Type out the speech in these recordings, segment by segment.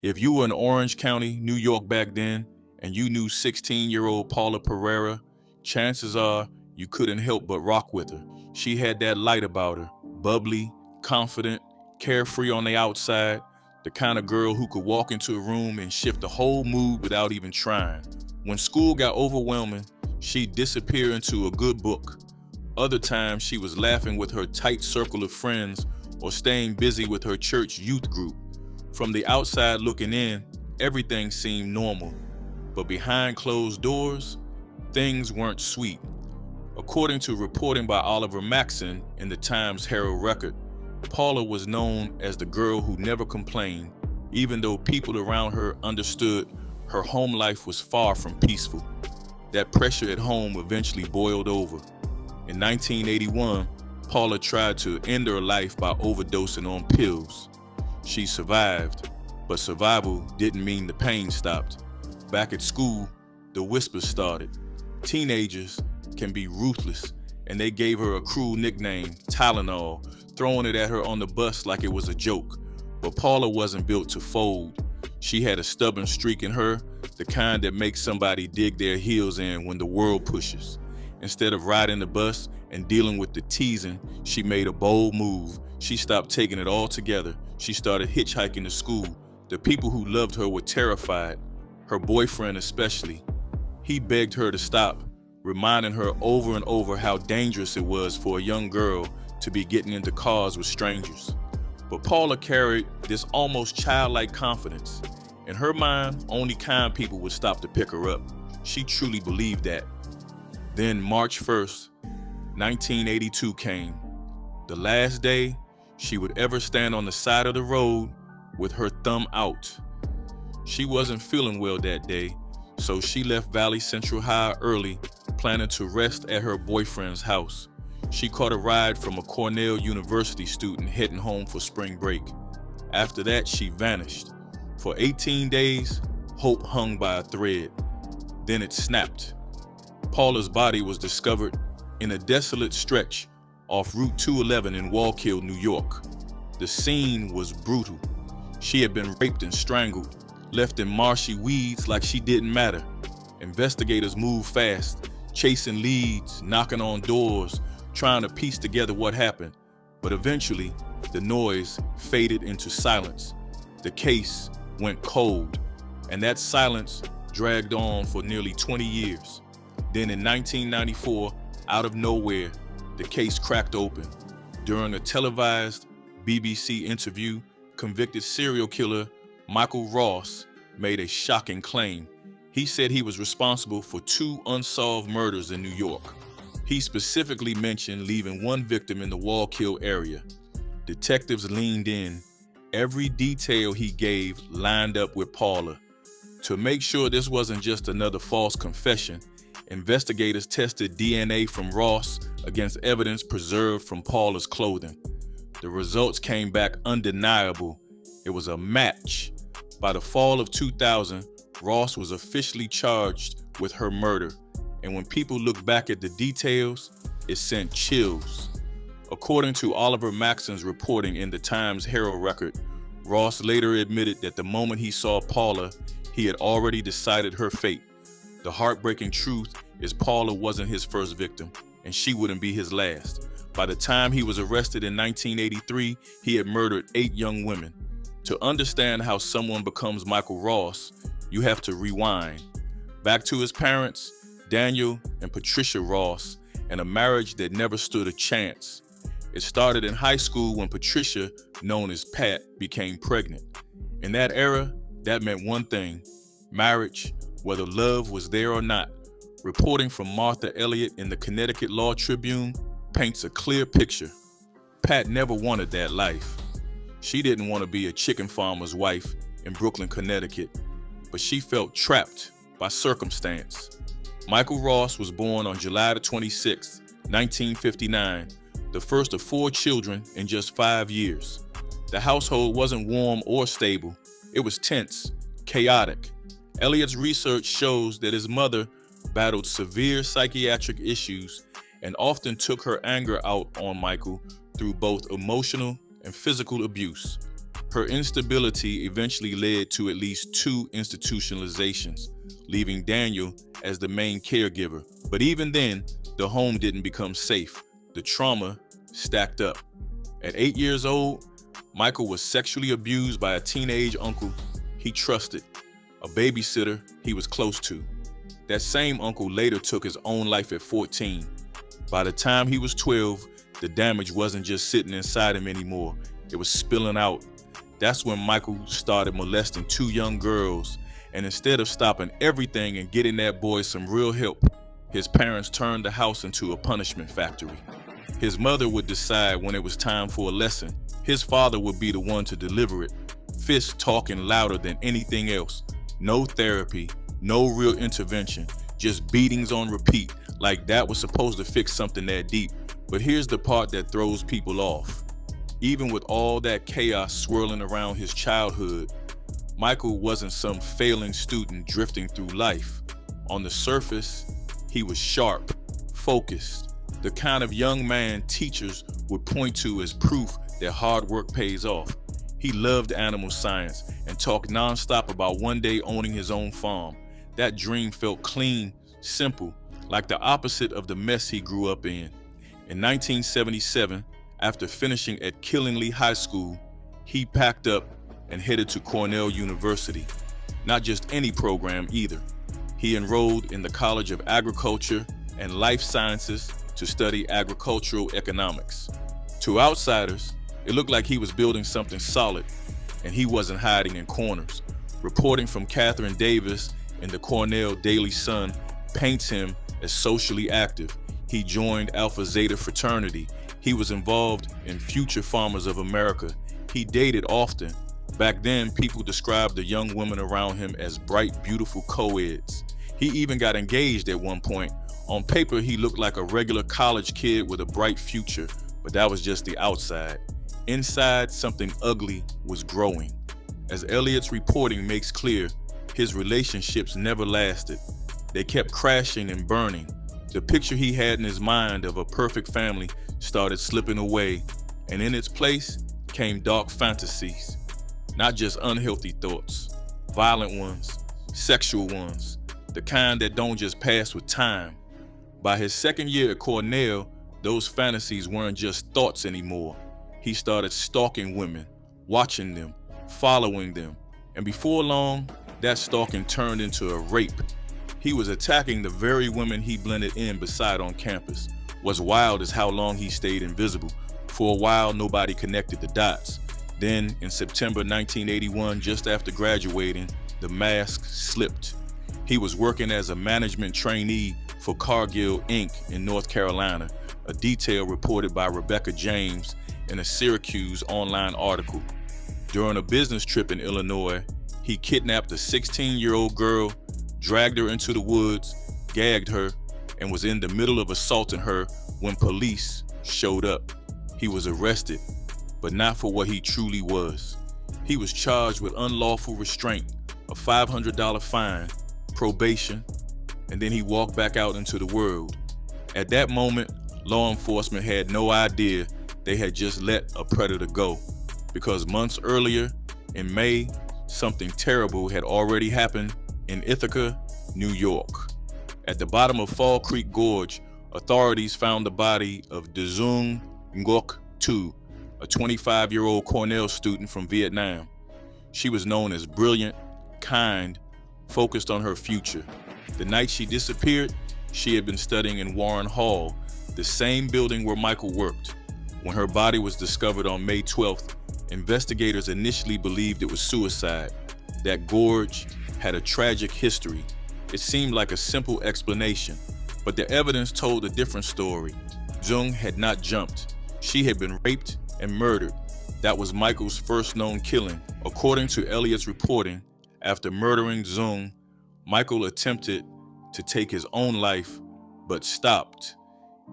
If you were in Orange County, New York back then, and you knew 16-year-old Paula Perrera, chances are you couldn't help but rock with her. She had that light about her, bubbly, confident, carefree on the outside, the kind of girl who could walk into a room and shift the whole mood without even trying. When school got overwhelming, she'd disappear into a good book. Other times she was laughing with her tight circle of friends or staying busy with her church youth group. From the outside looking in, everything seemed normal, but behind closed doors, things weren't sweet. According to reporting by Oliver Maxson in the Times Herald Record, Paula was known as the girl who never complained, even though people around her understood her home life was far from peaceful. That pressure at home eventually boiled over. In 1981, Paula tried to end her life by overdosing on pills. She survived, but survival didn't mean the pain stopped. Back at school, the whispers started. Teenagers can be ruthless, and they gave her a cruel nickname, Tylenol, throwing it at her on the bus like it was a joke. But Paula wasn't built to fold. She had a stubborn streak in her, the kind that makes somebody dig their heels in when the world pushes. Instead of riding the bus and dealing with the teasing, she made a bold move. She stopped taking it all together. She started hitchhiking to school. The people who loved her were terrified, her boyfriend especially. He begged her to stop, reminding her over and over how dangerous it was for a young girl to be getting into cars with strangers. But Paula carried this almost childlike confidence. In her mind, only kind people would stop to pick her up. She truly believed that. Then March 1st, 1982 came, the last day she would ever stand on the side of the road with her thumb out. She wasn't feeling well that day, so she left Valley Central High early, planning to rest at her boyfriend's house. She caught a ride from a Cornell University student heading home for spring break. After that, she vanished. For 18 days, hope hung by a thread. Then it snapped. Paula's body was discovered in a desolate stretch off Route 211 in Wallkill, New York. The scene was brutal. She had been raped and strangled, left in marshy weeds like she didn't matter. Investigators moved fast, chasing leads, knocking on doors, trying to piece together what happened. But eventually, the noise faded into silence. The case went cold, and that silence dragged on for nearly 20 years. Then in 1994, out of nowhere, the case cracked open. During a televised BBC interview, convicted serial killer Michael Ross made a shocking claim. He said he was responsible for 2 unsolved murders in New York. He specifically mentioned leaving one victim in the Wallkill area. Detectives leaned in. Every detail he gave lined up with Paula. To make sure this wasn't just another false confession, investigators tested DNA from Ross against evidence preserved from Paula's clothing. The results came back undeniable. It was a match. By the fall of 2000, Ross was officially charged with her murder. And when people look back at the details, it sent chills. According to Oliver Maxson's reporting in the Times Herald Record, Ross later admitted that the moment he saw Paula, he had already decided her fate. The heartbreaking truth is Paula wasn't his first victim, and she wouldn't be his last. By the time he was arrested in 1983, he had murdered 8 young women. To understand how someone becomes Michael Ross, you have to rewind. Back to his parents, Daniel and Patricia Ross, and a marriage that never stood a chance. It started in high school when Patricia, known as Pat, became pregnant. In that era, that meant one thing: marriage, whether love was there or not. Reporting from Martha Elliott in the Connecticut Law Tribune paints a clear picture. Pat never wanted that life. She didn't want to be a chicken farmer's wife in Brooklyn, Connecticut, but she felt trapped by circumstance. Michael Ross was born on July 26, 1959, the first of 4 children in just 5 years. The household wasn't warm or stable. It was tense, chaotic. Elliott's research shows that his mother battled severe psychiatric issues and often took her anger out on Michael through both emotional and physical abuse. Her instability eventually led to at least 2 institutionalizations, leaving Daniel as the main caregiver. But even then, the home didn't become safe. The trauma stacked up. At 8 years old, Michael was sexually abused by a teenage uncle he trusted, a babysitter he was close to. That same uncle later took his own life at 14. By the time he was 12, the damage wasn't just sitting inside him anymore. It was spilling out. That's when Michael started molesting 2 young girls, and instead of stopping everything and getting that boy some real help, his parents turned the house into a punishment factory. His mother would decide when it was time for a lesson. His father would be the one to deliver it, fists talking louder than anything else. No therapy, no real intervention, just beatings on repeat, like that was supposed to fix something that deep. But here's the part that throws people off. Even with all that chaos swirling around his childhood, Michael wasn't some failing student drifting through life. On the surface, he was sharp, focused, the kind of young man teachers would point to as proof that hard work pays off. He loved animal science and talked nonstop about one day owning his own farm. That dream felt clean, simple, like the opposite of the mess he grew up in. In 1977, after finishing at Killingly High School, he packed up and headed to Cornell University. Not just any program either. He enrolled in the College of Agriculture and Life Sciences to study agricultural economics. To outsiders, it looked like he was building something solid, and he wasn't hiding in corners. Reporting from Catherine Davis in the Cornell Daily Sun paints him as socially active. He joined Alpha Zeta fraternity. He was involved in Future Farmers of America. He dated often. Back then, people described the young women around him as bright, beautiful co-eds. He even got engaged at one point. On paper, he looked like a regular college kid with a bright future, but that was just the outside. Inside, something ugly was growing. As Elliot's reporting makes clear, his relationships never lasted. They kept crashing and burning. The picture he had in his mind of a perfect family started slipping away, and in its place came dark fantasies. Not just unhealthy thoughts, violent ones, sexual ones, the kind that don't just pass with time. By his second year at Cornell, those fantasies weren't just thoughts anymore. He started stalking women, watching them, following them, and before long, that stalking turned into a rape. He was attacking the very women he blended in beside on campus. What's wild is how long he stayed invisible. For a while, nobody connected the dots. Then, in September 1981, just after graduating, the mask slipped. He was working as a management trainee for Cargill Inc. in North Carolina, a detail reported by Rebecca James in a Syracuse online article. During a business trip in Illinois, he kidnapped a 16-year-old girl, dragged her into the woods, gagged her, and was in the middle of assaulting her when police showed up. He was arrested, but not for what he truly was. He was charged with unlawful restraint, a $500 fine, probation, and then he walked back out into the world. At that moment, law enforcement had no idea they had just let a predator go, because months earlier, in May, something terrible had already happened in Ithaca, New York. At the bottom of Fall Creek Gorge, authorities found the body of Dzung Ngoc Tu, a 25-year-old Cornell student from Vietnam. She was known as brilliant, kind, focused on her future. The night she disappeared, she had been studying in Warren Hall, the same building where Michael worked. When her body was discovered on May 12th, investigators initially believed it was suicide. That gorge had a tragic history. It seemed like a simple explanation, but the evidence told a different story. Dzung had not jumped. She had been raped and murdered. That was Michael's first known killing. According to Elliot's reporting, after murdering Dzung, Michael attempted to take his own life, but stopped.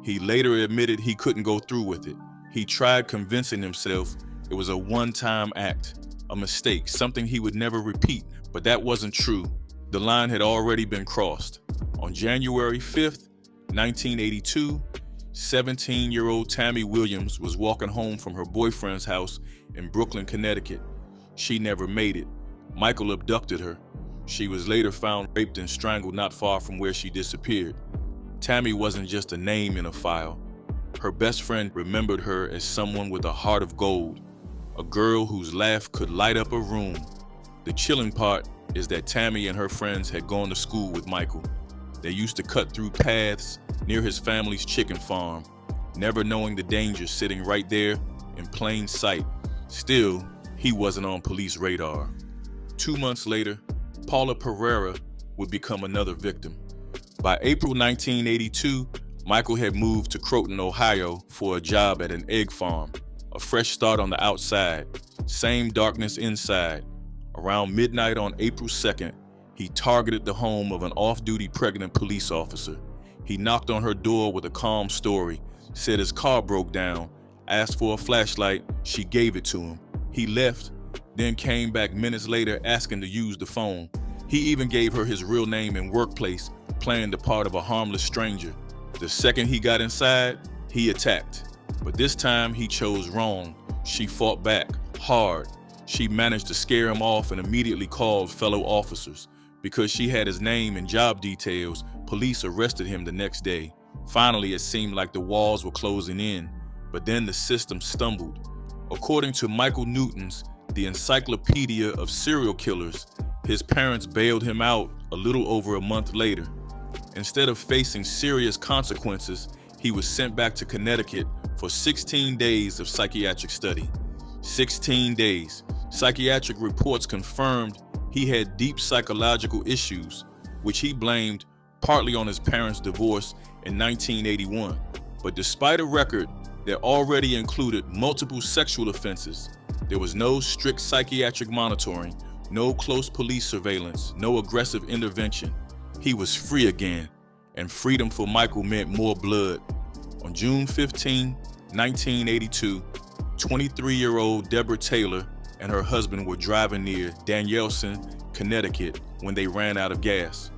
He later admitted he couldn't go through with it. He tried convincing himself it was a one-time act, a mistake, something he would never repeat, but that wasn't true. The line had already been crossed. On January 5th, 1982, 17-year-old Tammy Williams was walking home from her boyfriend's house in Brooklyn, Connecticut. She never made it. Michael abducted her. She was later found raped and strangled not far from where she disappeared. Tammy wasn't just a name in a file. Her best friend remembered her as someone with a heart of gold, a girl whose laugh could light up a room. The chilling part is that Tammy and her friends had gone to school with Michael. They used to cut through paths near his family's chicken farm, never knowing the danger sitting right there in plain sight. Still, he wasn't on police radar. 2 months later, Paula Perrera would become another victim. By April 1982, Michael had moved to Croton, Ohio for a job at an egg farm. A fresh start on the outside, same darkness inside. Around midnight on April 2nd, he targeted the home of an off-duty pregnant police officer. He knocked on her door with a calm story, said his car broke down, asked for a flashlight, she gave it to him. He left, then came back minutes later asking to use the phone. He even gave her his real name and workplace, playing the part of a harmless stranger. The second he got inside, he attacked. But this time he chose wrong. She fought back, hard. She managed to scare him off and immediately called fellow officers. Because she had his name and job details, police arrested him the next day. Finally, it seemed like the walls were closing in, but then the system stumbled. According to Michael Newton's The Encyclopedia of Serial Killers, his parents bailed him out a little over a month later. Instead of facing serious consequences, he was sent back to Connecticut for 16 days of psychiatric study. 16 days. Psychiatric reports confirmed he had deep psychological issues, which he blamed partly on his parents' divorce in 1981. But despite a record that already included multiple sexual offenses, there was no strict psychiatric monitoring, no close police surveillance, no aggressive intervention. He was free again, and freedom for Michael meant more blood. On June 15, 1982, 23-year-old Deborah Taylor and her husband were driving near Danielson, Connecticut, when they ran out of gas.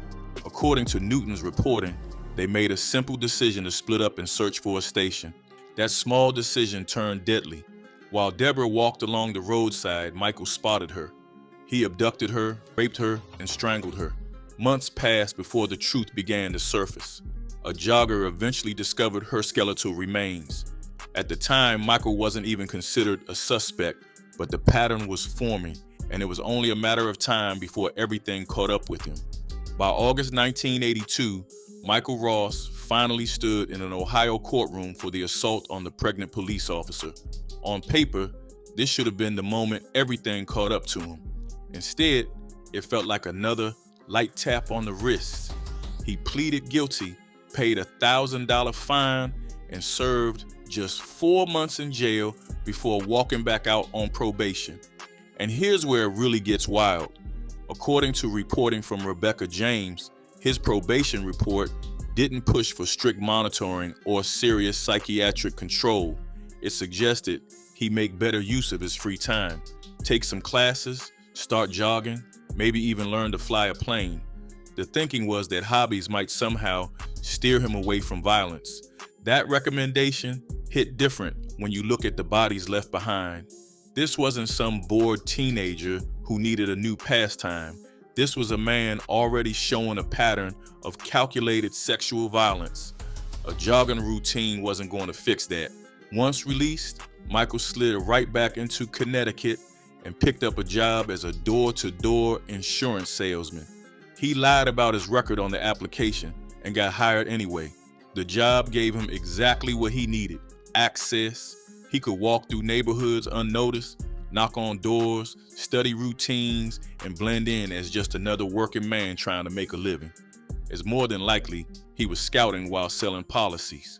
According to Newton's reporting, they made a simple decision to split up and search for a station. That small decision turned deadly. While Deborah walked along the roadside, Michael spotted her. He abducted her, raped her, and strangled her. Months passed before the truth began to surface. A jogger eventually discovered her skeletal remains. At the time, Michael wasn't even considered a suspect, but the pattern was forming, and it was only a matter of time before everything caught up with him. By August 1982, Michael Ross finally stood in an Ohio courtroom for the assault on the pregnant police officer. On paper, this should have been the moment everything caught up to him. Instead, it felt like another light tap on the wrist. He pleaded guilty, paid a $1,000 fine, and served just 4 months in jail before walking back out on probation. And here's where it really gets wild. According to reporting from Rebecca James, his probation report didn't push for strict monitoring or serious psychiatric control. It suggested he make better use of his free time, take some classes, start jogging, maybe even learn to fly a plane. The thinking was that hobbies might somehow steer him away from violence. That recommendation hit different when you look at the bodies left behind. This wasn't some bored teenager who needed a new pastime. This was a man already showing a pattern of calculated sexual violence. A jogging routine wasn't going to fix that. Once released, Michael slid right back into Connecticut and picked up a job as a door-to-door insurance salesman. He lied about his record on the application and got hired anyway. The job gave him exactly what he needed: access. He could walk through neighborhoods unnoticed, knock on doors, study routines, and blend in as just another working man trying to make a living. It's more than likely he was scouting while selling policies.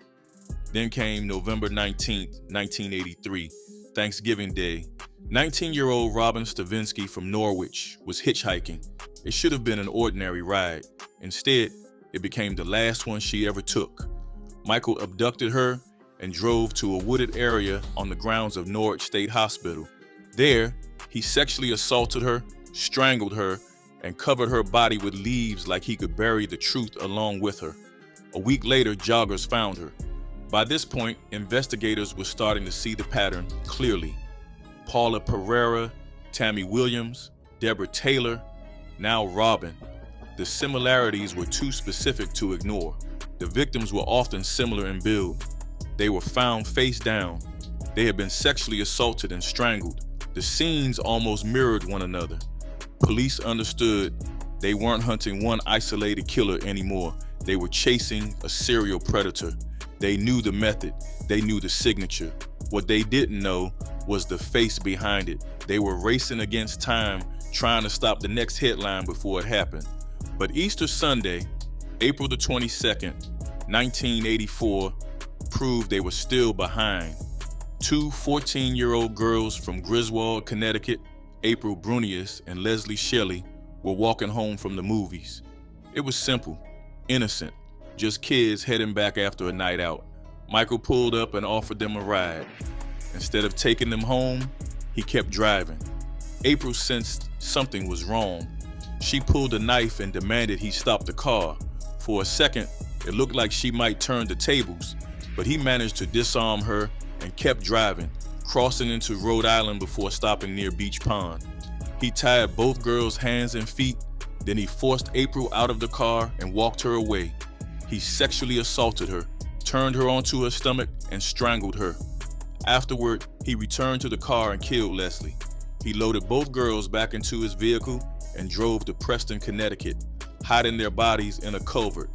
Then came November 19th, 1983, Thanksgiving Day. 19-year-old Robin Stavinsky from Norwich was hitchhiking. It should have been an ordinary ride. Instead, it became the last one she ever took. Michael abducted her and drove to a wooded area on the grounds of Norwich State Hospital. There, he sexually assaulted her, strangled her, and covered her body with leaves like he could bury the truth along with her. A week later, joggers found her. By this point, investigators were starting to see the pattern clearly. Paula Perrera, Tammy Williams, Deborah Taylor, now Robin. The similarities were too specific to ignore. The victims were often similar in build. They were found face down. They had been sexually assaulted and strangled. The scenes almost mirrored one another. Police understood they weren't hunting one isolated killer anymore. They were chasing a serial predator. They knew the method. They knew the signature. What they didn't know was the face behind it. They were racing against time, trying to stop the next headline before it happened. But Easter Sunday, April the 22nd, 1984, proved they were still behind. Two 14-year-old girls from Griswold, Connecticut, April Brunius and Leslie Shelley, were walking home from the movies. It was simple, innocent, just kids heading back after a night out. Michael pulled up and offered them a ride. Instead of taking them home, he kept driving. April sensed something was wrong. She pulled a knife and demanded he stop the car. For a second, it looked like she might turn the tables, but he managed to disarm her and kept driving, crossing into Rhode Island before stopping near Beach Pond. He tied both girls' hands and feet, then he forced April out of the car and walked her away. He sexually assaulted her, turned her onto her stomach, and strangled her. Afterward, he returned to the car and killed Leslie. He loaded both girls back into his vehicle and drove to Preston, Connecticut, hiding their bodies in a culvert.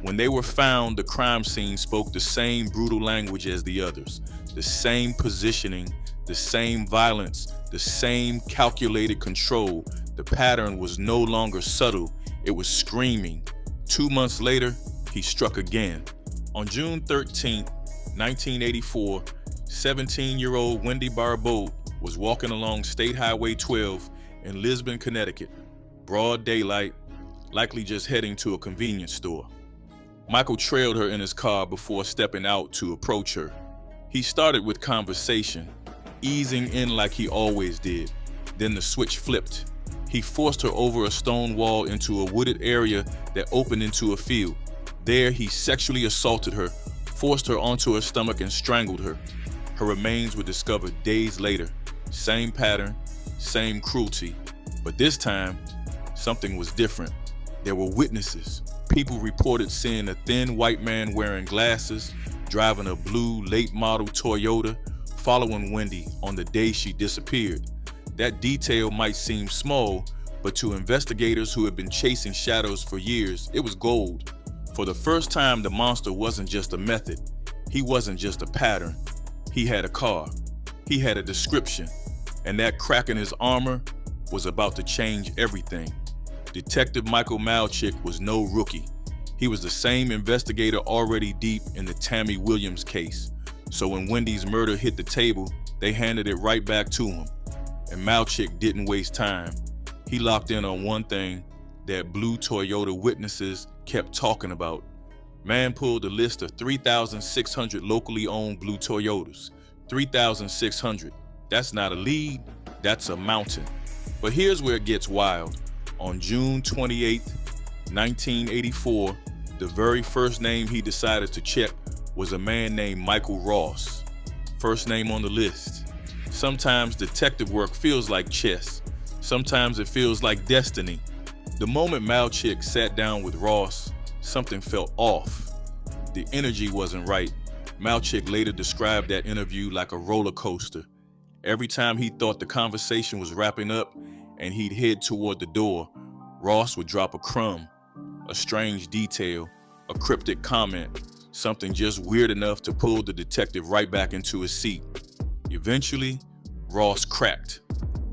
When they were found, the crime scene spoke the same brutal language as the others, the same positioning, the same violence, the same calculated control. The pattern was no longer subtle, it was screaming. 2 months later, he struck again. On June 13, 1984, 17-year-old Wendy Barbault was walking along State Highway 12 in Lisbon, Connecticut. Broad daylight, likely just heading to a convenience store. Michael trailed her in his car before stepping out to approach her. He started with conversation, easing in like he always did. Then the switch flipped. He forced her over a stone wall into a wooded area that opened into a field. There, he sexually assaulted her, forced her onto her stomach, and strangled her. Her remains were discovered days later. Same pattern, same cruelty, but this time, something was different. There were witnesses. People reported seeing a thin white man wearing glasses, driving a blue late model Toyota, following Wendy on the day she disappeared. That detail might seem small, but to investigators who had been chasing shadows for years, it was gold. For the first time, the monster wasn't just a method. He wasn't just a pattern. He had a car. He had a description. And that crack in his armor was about to change everything. Detective Michael Malchick was no rookie. He was the same investigator already deep in the Tammy Williams case. So when Wendy's murder hit the table, they handed it right back to him. And Malchick didn't waste time. He locked in on one thing that blue Toyota witnesses kept talking about. Man pulled a list of 3,600 locally owned blue Toyotas. 3,600. That's not a lead, that's a mountain. But here's where it gets wild. On June 28, 1984, the very first name he decided to check was a man named Michael Ross. First name on the list. Sometimes detective work feels like chess. Sometimes it feels like destiny. The moment Malchick sat down with Ross, something felt off. The energy wasn't right. Malchick later described that interview like a roller coaster. Every time he thought the conversation was wrapping up and he'd head toward the door, Ross would drop a crumb, a strange detail, a cryptic comment, something just weird enough to pull the detective right back into his seat. Eventually, Ross cracked.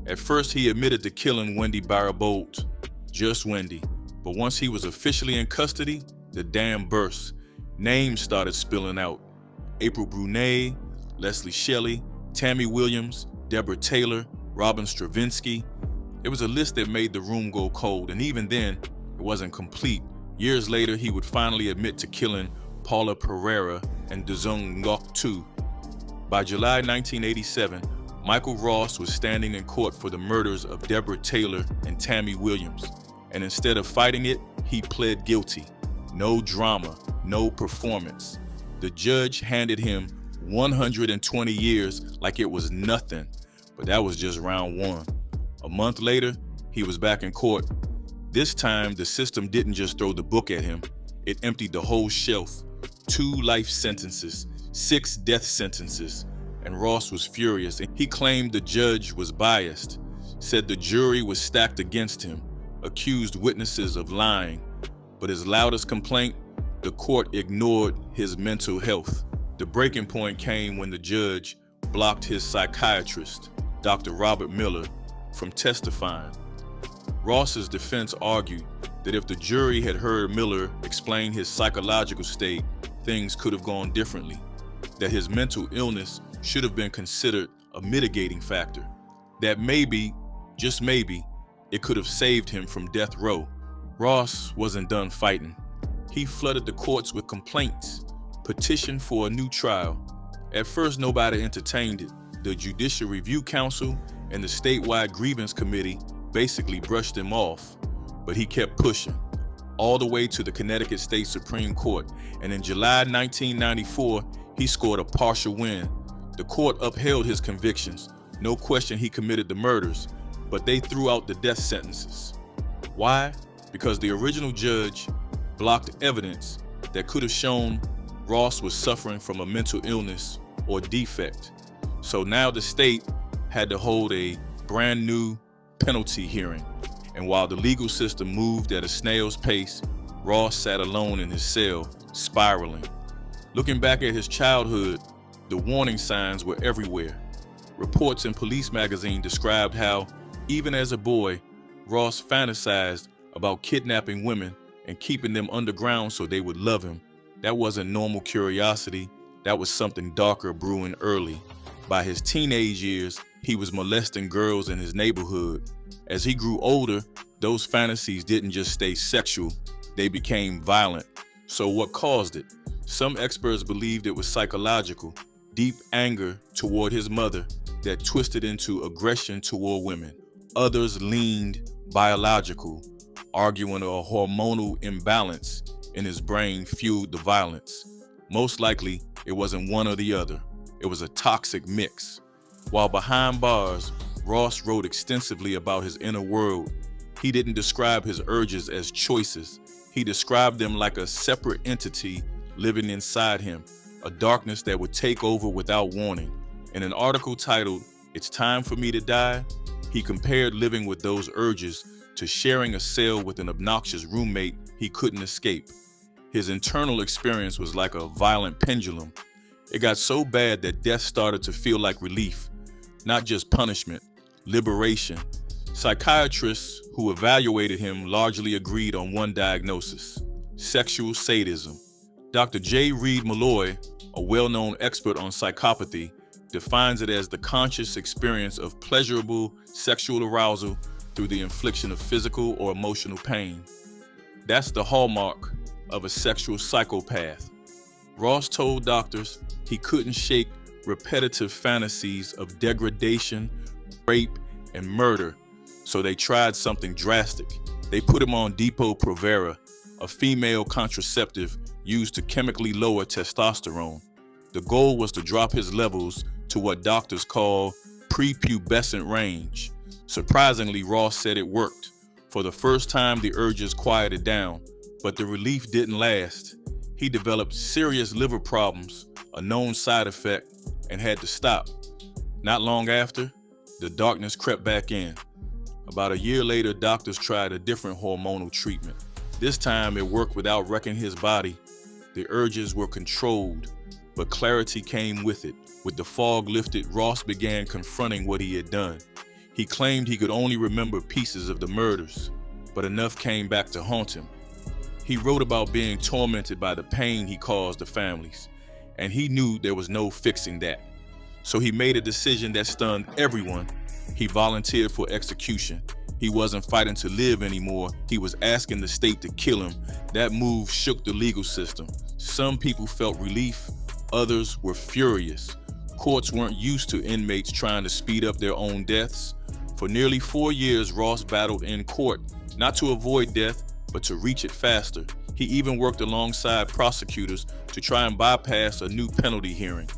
At first, he admitted to killing Wendy Barbault, just Wendy. But once he was officially in custody, the dam burst. Names started spilling out. April Brunet, Leslie Shelley, Tammy Williams, Deborah Taylor, Robin Stravinsky. It was a list that made the room go cold, and even then, it wasn't complete. Years later, he would finally admit to killing Paula Perrera and Dzung Ngoc too. By July 1987, Michael Ross was standing in court for the murders of Deborah Taylor and Tammy Williams, and instead of fighting it, he pled guilty. No drama, no performance. The judge handed him 120 years like it was nothing, but that was just round one. A month later, he was back in court. This time, the system didn't just throw the book at him, it emptied the whole shelf. 2 life sentences, 6 death sentences, and Ross was furious. He claimed the judge was biased, said the jury was stacked against him, accused witnesses of lying. But his loudest complaint, the court ignored his mental health. The breaking point came when the judge blocked his psychiatrist, Dr. Robert Miller, from testifying. Ross's defense argued that if the jury had heard Miller explain his psychological state, things could have gone differently, that his mental illness should have been considered a mitigating factor, that maybe, just maybe, it could have saved him from death row. Ross wasn't done fighting. He flooded the courts with complaints, petitioned for a new trial. At first, nobody entertained it. The Judicial Review Council and the statewide grievance committee basically brushed him off, but he kept pushing, all the way to the Connecticut State Supreme Court. And in July 1994, he scored a partial win. The court upheld his convictions. No question he committed the murders, but they threw out the death sentences. Why? Because the original judge blocked evidence that could have shown Ross was suffering from a mental illness or defect. So now the state had to hold a brand new penalty hearing. And while the legal system moved at a snail's pace, Ross sat alone in his cell, spiraling. Looking back at his childhood, the warning signs were everywhere. Reports in Police magazine described how, even as a boy, Ross fantasized about kidnapping women and keeping them underground so they would love him. That wasn't normal curiosity. That was something darker brewing early. By his teenage years, he was molesting girls in his neighborhood. As he grew older, those fantasies didn't just stay sexual, they became violent. So what caused it? Some experts believed it was psychological, deep anger toward his mother that twisted into aggression toward women. Others leaned biological, arguing a hormonal imbalance in his brain fueled the violence. Most likely, it wasn't one or the other. It was a toxic mix. While behind bars, Ross wrote extensively about his inner world. He didn't describe his urges as choices. He described them like a separate entity living inside him, a darkness that would take over without warning. In an article titled, "It's Time for Me to Die," he compared living with those urges to sharing a cell with an obnoxious roommate he couldn't escape. His internal experience was like a violent pendulum. It got so bad that death started to feel like relief, not just punishment, liberation. Psychiatrists who evaluated him largely agreed on one diagnosis: sexual sadism. Dr. J. Reed Malloy, a well-known expert on psychopathy, defines it as the conscious experience of pleasurable sexual arousal through the infliction of physical or emotional pain. That's the hallmark of a sexual psychopath. Ross told doctors he couldn't shake repetitive fantasies of degradation, rape, and murder, so they tried something drastic. They put him on Depo-Provera, a female contraceptive used to chemically lower testosterone. The goal was to drop his levels to what doctors call prepubescent range. Surprisingly, Ross said it worked. For the first time, the urges quieted down, but the relief didn't last. He developed serious liver problems, a known side effect, and had to stop. Not long after, the darkness crept back in. About a year later, doctors tried a different hormonal treatment. This time, it worked without wrecking his body. The urges were controlled, but clarity came with it. With the fog lifted, Ross began confronting what he had done. He claimed he could only remember pieces of the murders, but enough came back to haunt him. He wrote about being tormented by the pain he caused the families, and he knew there was no fixing that. So he made a decision that stunned everyone. He volunteered for execution. He wasn't fighting to live anymore. He was asking the state to kill him. That move shook the legal system. Some people felt relief, others were furious. Courts weren't used to inmates trying to speed up their own deaths. For nearly 4 years, Ross battled in court, not to avoid death, but to reach it faster. He even worked alongside prosecutors to try and bypass a new penalty hearing.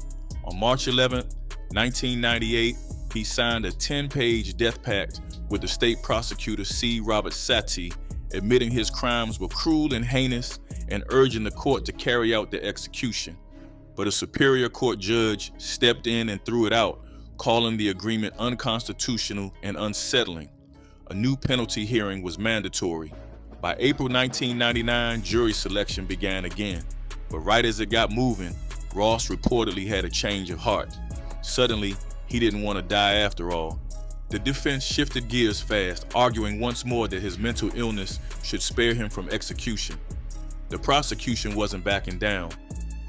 On March 11, 1998, he signed a 10-page death pact with the state prosecutor C. Robert Satie, admitting his crimes were cruel and heinous and urging the court to carry out the execution. But a superior court judge stepped in and threw it out, calling the agreement unconstitutional and unsettling. A new penalty hearing was mandatory. By April 1999, jury selection began again. But right as it got moving, Ross reportedly had a change of heart. Suddenly, he didn't want to die after all. The defense shifted gears fast, arguing once more that his mental illness should spare him from execution. The prosecution wasn't backing down.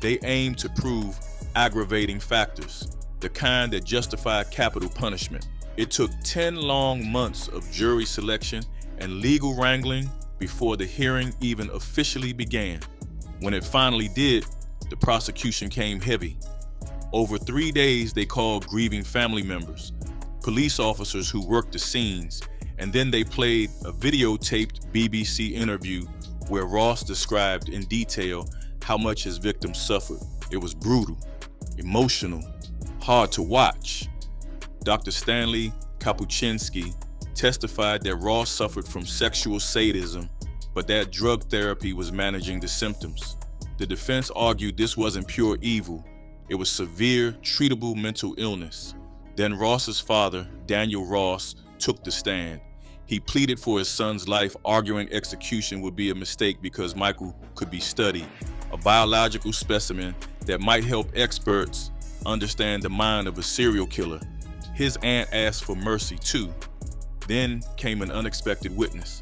They aimed to prove aggravating factors, the kind that justified capital punishment. It took 10 long months of jury selection and legal wrangling before the hearing even officially began. When it finally did, the prosecution came heavy. Over 3 days, they called grieving family members, police officers who worked the scenes, and then they played a videotaped BBC interview where Ross described in detail how much his victims suffered. It was brutal, emotional, hard to watch. Dr. Stanley Kapuczynski testified that Ross suffered from sexual sadism, but that drug therapy was managing the symptoms. The defense argued this wasn't pure evil. It was severe, treatable mental illness. Then Ross's father, Daniel Ross, took the stand. He pleaded for his son's life, arguing execution would be a mistake because Michael could be studied, a biological specimen that might help experts understand the mind of a serial killer. His aunt asked for mercy too. Then came an unexpected witness,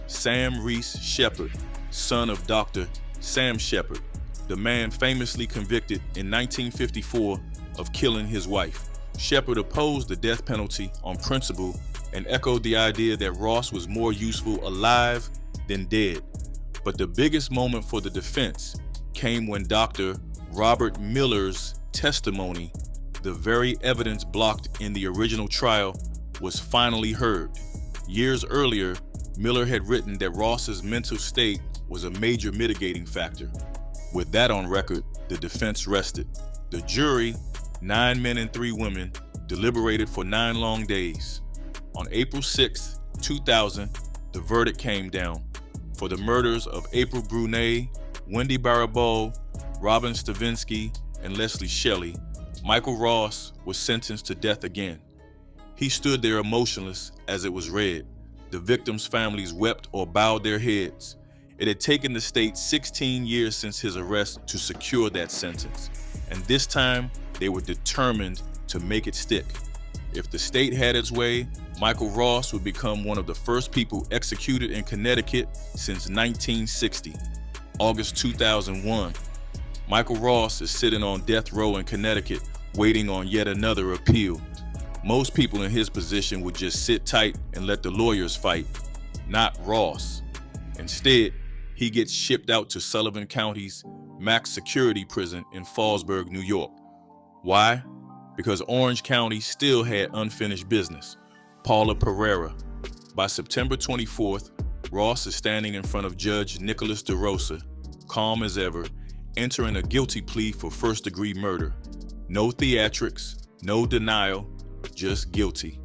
Sam Reese Shepard, son of Dr. Sam Shepard, the man famously convicted in 1954 of killing his wife. Shepard opposed the death penalty on principle and echoed the idea that Ross was more useful alive than dead. But the biggest moment for the defense came when Dr. Robert Miller's testimony, the very evidence blocked in the original trial, was finally heard. Years earlier, Miller had written that Ross's mental state was a major mitigating factor. With that on record, the defense rested. The jury, 9 men and 3 women, deliberated for 9 long days. On April 6, 2000, the verdict came down. For the murders of April Brunet, Wendy Baribeau, Robin Stavinsky, and Leslie Shelley, Michael Ross was sentenced to death again. He stood there emotionless as it was read. The victims' families wept or bowed their heads. It had taken the state 16 years since his arrest to secure that sentence, and this time they were determined to make it stick. If the state had its way, Michael Ross would become one of the first people executed in Connecticut since 1960. August 2001, Michael Ross is sitting on death row in Connecticut, waiting on yet another appeal. Most people in his position would just sit tight and let the lawyers fight, not Ross. Instead, he gets shipped out to Sullivan County's max security prison in Fallsburg, New York. Why? Because Orange County still had unfinished business. Paula Perrera. By September 24th, Ross is standing in front of Judge Nicholas DeRosa, calm as ever, entering a guilty plea for first-degree murder. No theatrics, no denial, just guilty.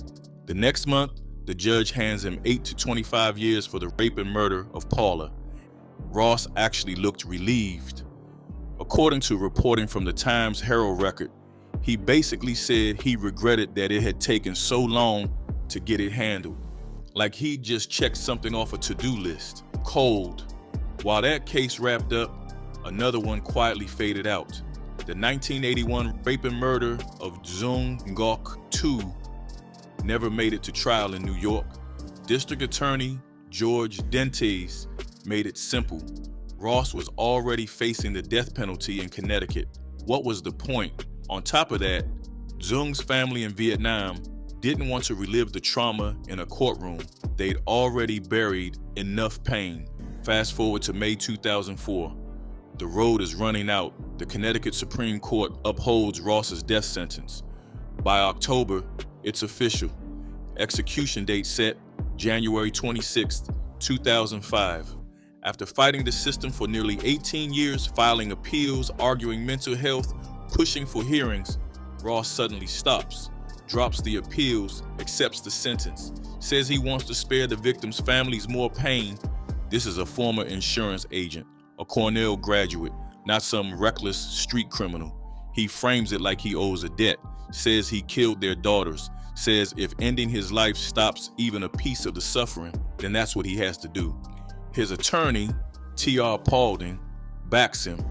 The next month, the judge hands him 8 to 25 years for the rape and murder of Paula. Ross actually looked relieved. According to reporting from the Times Herald Record, he basically said he regretted that it had taken so long to get it handled. Like he'd just checked something off a to-do list. Cold. While that case wrapped up, another one quietly faded out. The 1981 rape and murder of Jung Ngok II never made it to trial in New York. District Attorney George Dentes made it simple. Ross was already facing the death penalty in Connecticut. What was the point? On top of that, Jung's family in Vietnam didn't want to relive the trauma in a courtroom. They'd already buried enough pain. Fast forward to May 2004. The road is running out. The Connecticut Supreme Court upholds Ross's death sentence. By October, it's official. Execution date set, January 26, 2005. After fighting the system for nearly 18 years, filing appeals, arguing mental health, pushing for hearings, Ross suddenly stops. drops the appeals, accepts the sentence, says he wants to spare the victims' families more pain. This is a former insurance agent, a Cornell graduate, not some reckless street criminal. He frames it like he owes a debt, says he killed their daughters, says if ending his life stops even a piece of the suffering, then that's what he has to do. His attorney, T.R. Paulding, backs him,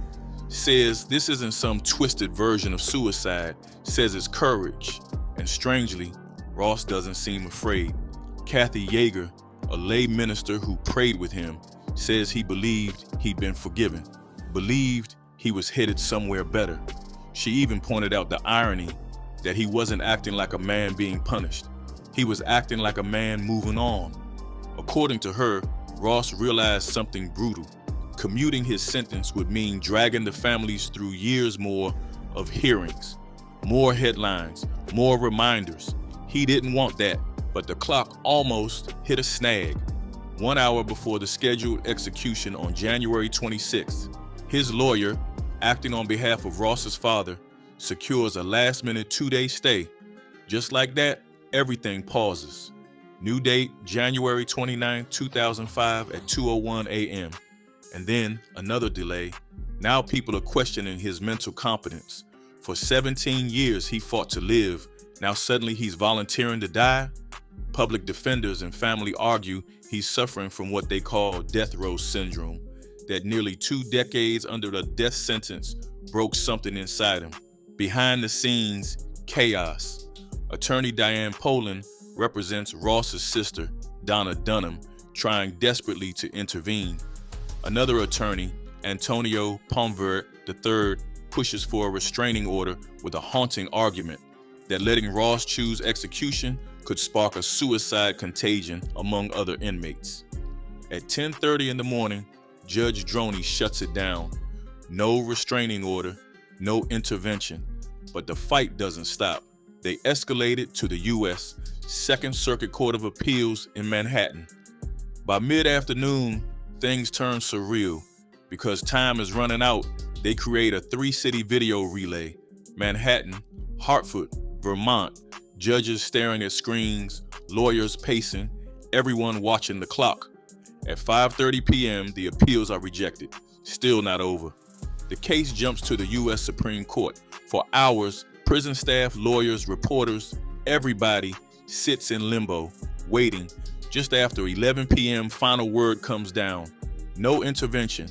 says this isn't some twisted version of suicide, says it's courage. And strangely, Ross doesn't seem afraid. Kathy Yeager, a lay minister who prayed with him, says he believed he'd been forgiven, believed he was headed somewhere better. She even pointed out the irony that he wasn't acting like a man being punished. He was acting like a man moving on. According to her, Ross realized something brutal. Commuting his sentence would mean dragging the families through years more of hearings, more headlines, more reminders. He didn't want that, but the clock almost hit a snag. 1 hour before the scheduled execution on January 26th, his lawyer, acting on behalf of Ross's father, secures a last-minute 2-day stay. Just like that, everything pauses. New date, January 29, 2005 at 2:01 a.m. And then another delay. Now people are questioning his mental competence. For 17 years he fought to live. Now suddenly he's volunteering to die? Public defenders and family argue he's suffering from what they call death row syndrome, that nearly 2 decades under the death sentence broke something inside him. Behind the scenes, chaos. Attorney Diane Poland represents Ross's sister, Donna Dunham, trying desperately to intervene. Another attorney, Antonio Pomvert III, pushes for a restraining order with a haunting argument that letting Ross choose execution could spark a suicide contagion among other inmates. At 10:30 in the morning, Judge Droney shuts it down. No restraining order, no intervention. But the fight doesn't stop. They escalate it to the U.S. Second Circuit Court of Appeals in Manhattan. By mid-afternoon, things turn surreal. Because time is running out, they create a 3-city video relay. Manhattan, Hartford, Vermont, judges staring at screens, lawyers pacing, everyone watching the clock. At 5:30 p.m., the appeals are rejected. Still not over. The case jumps to the U.S. Supreme Court. For hours, prison staff, lawyers, reporters, everybody sits in limbo, waiting. Just after 11 p.m., final word comes down. No intervention.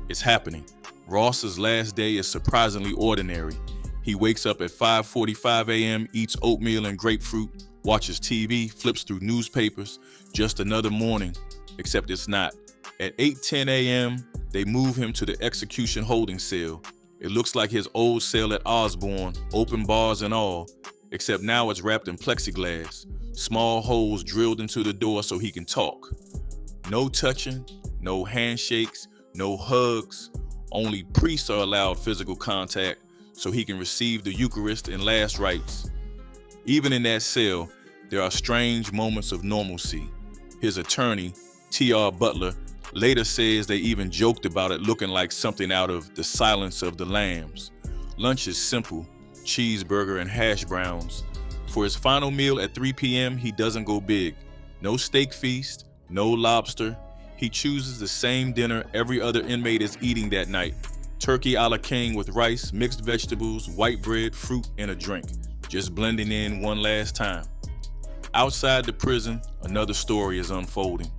It's happening. Ross's last day is surprisingly ordinary. He wakes up at 5:45 a.m., eats oatmeal and grapefruit, watches TV, flips through newspapers. Just another morning, except it's not. At 8:10 a.m., they move him to the execution holding cell. It looks like his old cell at Osborne, open bars and all, except now it's wrapped in plexiglass, small holes drilled into the door so he can talk. No touching, no handshakes, no hugs. Only priests are allowed physical contact so he can receive the Eucharist and last rites. Even in that cell, there are strange moments of normalcy. His attorney, T.R. Butler, later says they even joked about it looking like something out of The Silence of the Lambs. Lunch is simple, cheeseburger and hash browns. For his final meal at 3 p.m., he doesn't go big. No steak feast, no lobster. He chooses the same dinner every other inmate is eating that night. Turkey a la king with rice, mixed vegetables, white bread, fruit, and a drink. Just blending in one last time. Outside the prison, another story is unfolding.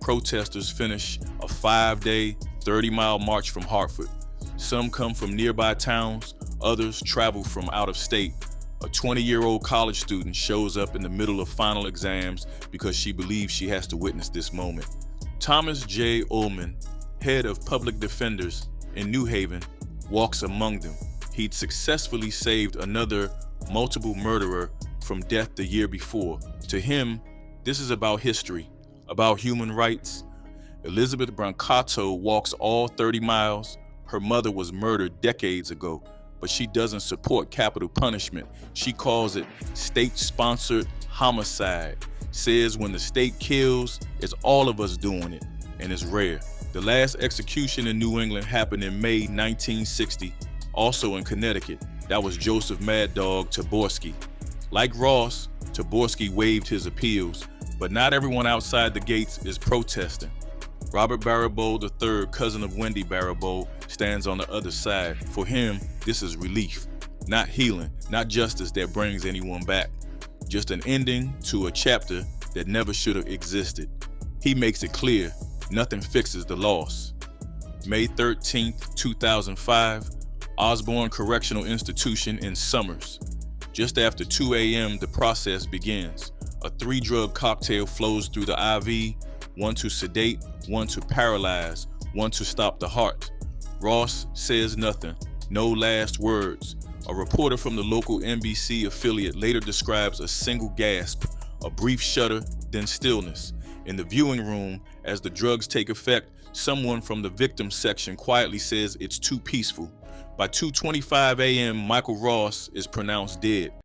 Protesters finish a 5-day, 30-mile march from Hartford. Some come from nearby towns, others travel from out of state. A 20-year-old college student shows up in the middle of final exams because she believes she has to witness this moment. Thomas J. Ullman, head of public defenders in New Haven, walks among them. He'd successfully saved another multiple murderer from death the year before. To him, this is about history, about human rights. Elizabeth Brancato walks all 30 miles. Her mother was murdered decades ago, but she doesn't support capital punishment. She calls it state-sponsored homicide. Says when the state kills, it's all of us doing it, and it's rare. The last execution in New England happened in May 1960, also in Connecticut. That was Joseph Mad Dog Taborski. Like Ross, Taborski waived his appeals, but not everyone outside the gates is protesting. Robert Baribeau III, cousin of Wendy Baribeau, stands on the other side. For him, this is relief, not healing, not justice that brings anyone back. Just an ending to a chapter that never should have existed. He makes it clear, nothing fixes the loss. May 13th, 2005, Osborne Correctional Institution in Summers. Just after 2 a.m., the process begins. A 3-drug cocktail flows through the IV, one to sedate, one to paralyze, one to stop the heart. Ross says nothing, no last words. A reporter from the local NBC affiliate later describes a single gasp, a brief shudder, then stillness. In the viewing room, as the drugs take effect, someone from the victim section quietly says it's too peaceful. By 2:25 a.m., Michael Ross is pronounced dead.